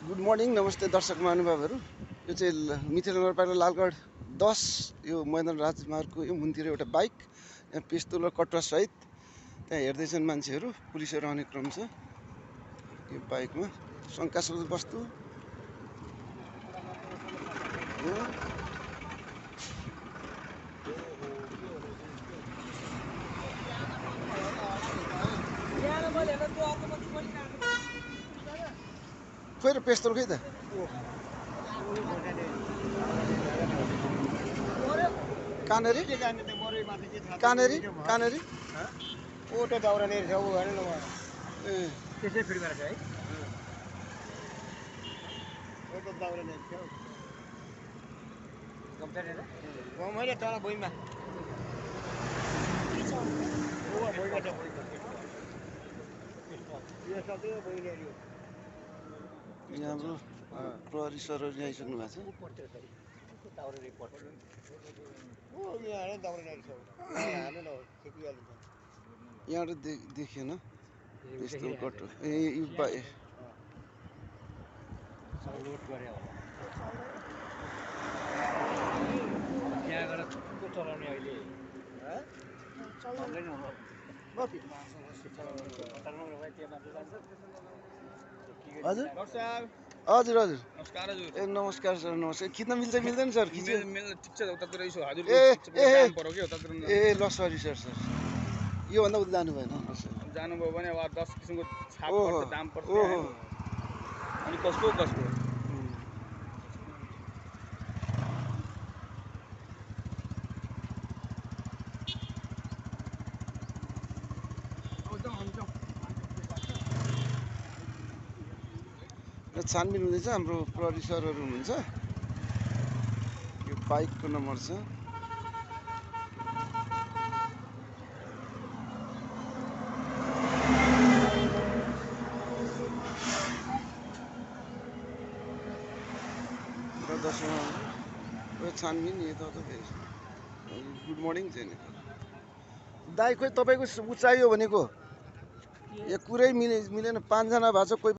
Good morning नमस्ते दर्शक महानुभावहरू। यो चाहिँ मिथिला नगरपालिका लालगढ 10 यो मैदान राजमार्गको यो मुनतिर एउटा बाइक यहाँ पिस्तोल र कटुवा सहित त्यहाँ हेर्दैछन् मान्छेहरू। पुलिसहरू आउने क्रम छ। यो बाइकमा शङ्कास्पद वस्तु खोइ र पेस्तोल खै त कानेरी कानेरी कानेरी ओटो दाउरा नै छ उ हैन न ए त्यसै फिट गरेछ है ओटो दाउरा नै छ गम्तर हैन गमैले तल भुइँमा ओ भुइँमा छ यो सबै भुइँनेरी हो यहाँ हाम्रो प्रहरी सरहरू आइसक्नु भएको छ। दाउरा नै पर्छ ओ यहाँ दाउरा नै छ हाल्नु न ठिकिहाल्छ यहाँबाट देखिएन पिस्तोल कटुवा ए यो लोड गरे होला त्यहाँ गएर थुप्रो चलाउने अहिले चलाउँदैन होला हजुर हजुर हजुर नमस्कार हजुर ए नमस्कार सर नमस्कार खिच्न मिल्छ मिल्दैन सर ठिक छ उतातिर यसो हजुर ए काम पर्यो के उतातिर ए ल सरी सर योभन्दा उता जानु भएन जानुभयो भने अब 10 किसिमको छाप ओहो पर्छ दाम पर्छ ओहो अनि कसको र छानबिन हुँदैछ। हाम्रो प्रहरी सरहरू हुनुहुन्छ। यो बाइकको नम्बर छ र दसौँ छानबिन यता त फेरि गुड मर्निङ चाहिँ नि दाइ खोइ तपाईँको ऊ चाहियो भनेको यो कुरै मिलेन 5 जना भएको छ कोही